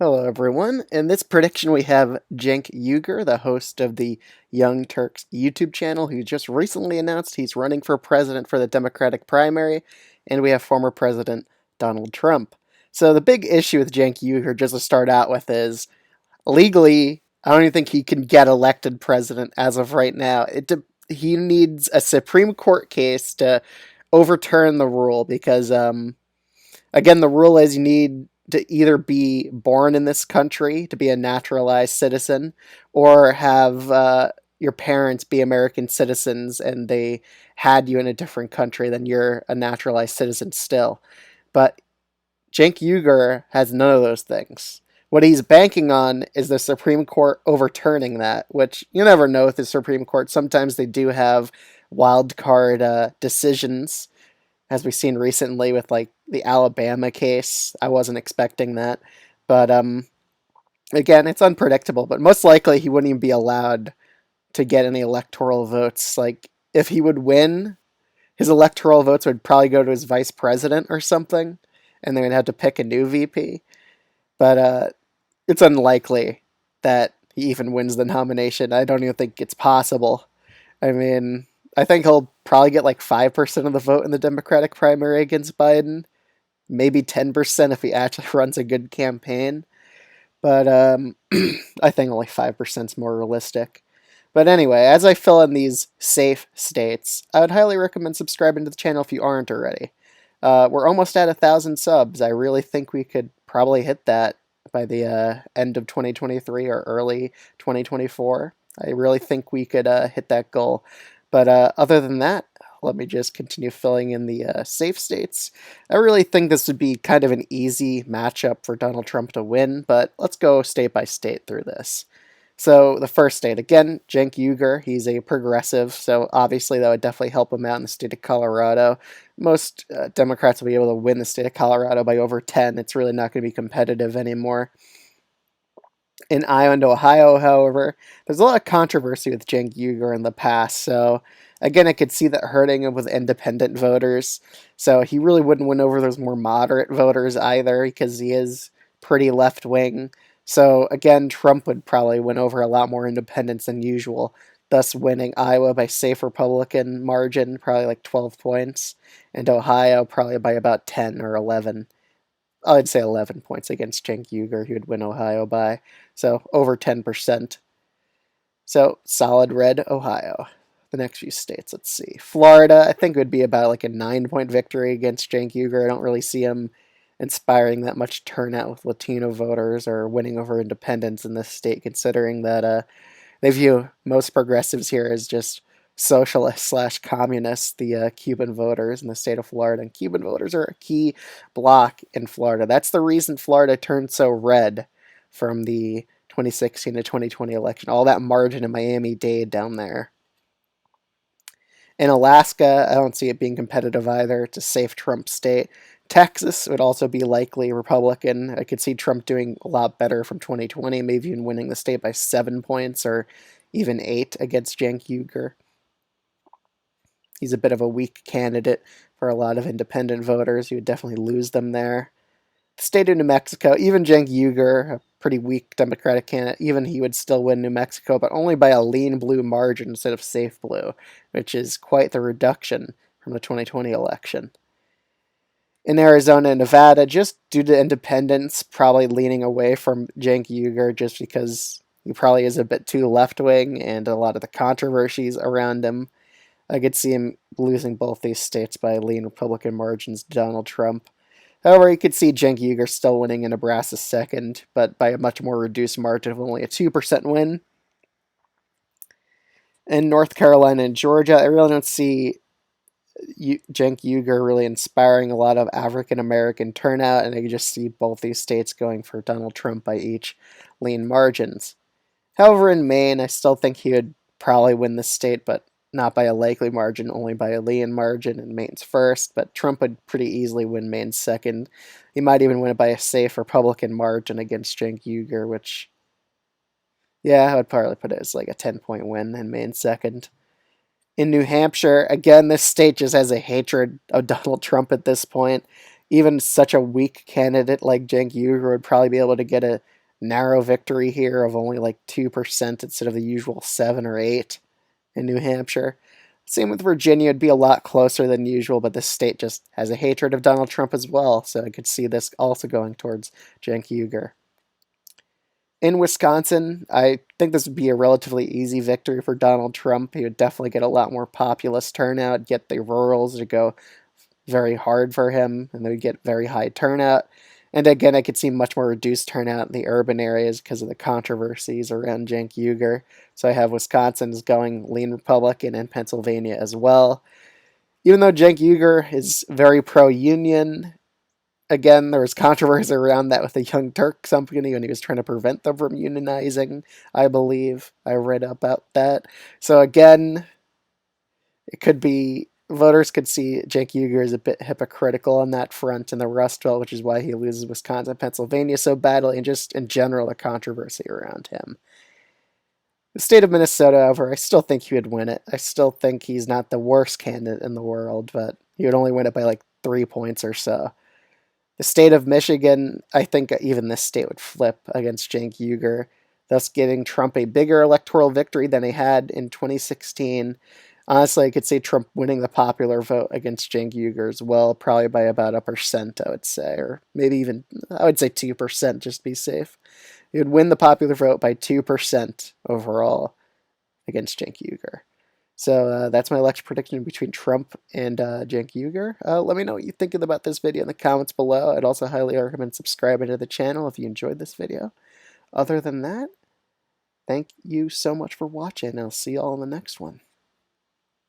Hello, everyone. In this prediction, we have Cenk Uygur, the host of the Young Turks YouTube channel, who just recently announced he's running for president for the Democratic primary, and we have former President Donald Trump. So the big issue with Cenk Uygur, just to start out with, is legally, I don't even think he can get elected president as of right now. He needs a Supreme Court case to overturn the rule because again, the rule is you need to either be born in this country to be a naturalized citizen or have your parents be American citizens and they had you in a different country, then you're a naturalized citizen still. But Cenk Uygur has none of those things. What he's banking on is the Supreme Court overturning that, which you never know with the Supreme Court. Sometimes they do have wild card decisions, as we've seen recently with like the Alabama case. I wasn't expecting that, but again, it's unpredictable. But most likely, he wouldn't even be allowed to get any electoral votes. Like if he would win, his electoral votes would probably go to his vice president or something, and they would have to pick a new VP. But it's unlikely that he even wins the nomination. I don't even think it's possible. I mean, I think he'll probably get like 5% of the vote in the Democratic primary against Biden, maybe 10% if he actually runs a good campaign. But I think only 5% is more realistic. But anyway, as I fill in these safe states, I would highly recommend subscribing to the channel if you aren't already. We're almost at 1,000 subs. I really think we could probably hit that by the end of 2023 or early 2024. I really think we could hit that goal. But other than that, let me just continue filling in the safe states. I really think this would be kind of an easy matchup for Donald Trump to win, but let's go state by state through this. So the first state, again, Cenk Uygur, he's a progressive, so obviously that would definitely help him out in the state of Colorado. Most Democrats will be able to win the state of Colorado by over 10. It's really not going to be competitive anymore. In Iowa and Ohio, however, there's a lot of controversy with Cenk Uygur in the past, so again, I could see that hurting him with independent voters. So he really wouldn't win over those more moderate voters either, because he is pretty left wing. So again, Trump would probably win over a lot more independents than usual, thus winning Iowa by safe Republican margin, probably like 12 points, and Ohio probably by about 10 or 11. I'd say 11 points against Cenk Uygur, he would win Ohio by. So over 10%. So solid red Ohio. The next few states, let's see. Florida, I think would be about like a 9-point victory against Cenk Uygur. I don't really see him inspiring that much turnout with Latino voters or winning over independents in this state, considering that they view most progressives here as just socialists slash communists, the Cuban voters in the state of Florida. And Cuban voters are a key block in Florida. That's the reason Florida turned so red from the 2016 to 2020 election. All that margin in Miami-Dade down there. In Alaska, I don't see it being competitive either. It's a safe Trump state. Texas would also be likely Republican. I could see Trump doing a lot better from 2020, maybe even winning the state by 7 points or even 8 against Cenk Uygur. He's a bit of a weak candidate for a lot of independent voters. You would definitely lose them there. The state of New Mexico, even Cenk Uygur, a pretty weak Democratic candidate, even he would still win New Mexico, but only by a lean blue margin instead of safe blue, which is quite the reduction from the 2020 election. In Arizona and Nevada, just due to independents probably leaning away from Cenk Uygur just because he probably is a bit too left-wing and a lot of the controversies around him, I could see him losing both these states by lean Republican margins to Donald Trump. However, you could see Cenk Uygur still winning in Nebraska second, but by a much more reduced margin of only a 2% win. In North Carolina and Georgia, I really don't see Cenk Uygur really inspiring a lot of African American turnout, and I can just see both these states going for Donald Trump by each lean margins. However, in Maine, I still think he would probably win the state, but not by a likely margin, only by a lean margin, and Maine's first, but Trump would pretty easily win Maine second. He might even win it by a safe Republican margin against Cenk Uygur, which, yeah, I would probably put it as like a 10-point win in Maine second. In New Hampshire, again, this state just has a hatred of Donald Trump at this point. even such a weak candidate like Cenk Uygur would probably be able to get a narrow victory here of only like 2% instead of the usual 7 or 8 in New Hampshire. Same with Virginia, it'd be a lot closer than usual, but this state just has a hatred of Donald Trump as well, so I could see this also going towards Cenk Uygur. In Wisconsin, I think this would be a relatively easy victory for Donald Trump. He would definitely get a lot more populist turnout, get the rurals to go very hard for him, and they would get very high turnout. And again, I could see much more reduced turnout in the urban areas because of the controversies around Cenk Uygur. So I have Wisconsin is going lean Republican and Pennsylvania as well. Even though Cenk Uygur is very pro-union, again, there was controversy around that with the Young Turks company when he was trying to prevent them from unionizing, I believe. I read about that. So again, it could be voters could see Cenk Uygur as a bit hypocritical on that front in the Rust Belt, which is why he loses Wisconsin, Pennsylvania so badly, and just in general the controversy around him. The state of Minnesota, however, I still think he would win it. I still think he's not the worst candidate in the world, but he would only win it by like 3 points or so. The state of Michigan, I think even this state would flip against Cenk Uygur, thus giving Trump a bigger electoral victory than he had in 2016. Honestly, I could see Trump winning the popular vote against Cenk Uygur as well, probably by about 1%, I would say, or maybe even, I would say 2% just to be safe. He would win the popular vote by 2% overall against Cenk Uygur. So that's my election prediction between Trump and Cenk Uygur. Let me know what you think about this video in the comments below. I'd also highly recommend subscribing to the channel if you enjoyed this video. Other than that, thank you so much for watching. I'll see you all in the next one.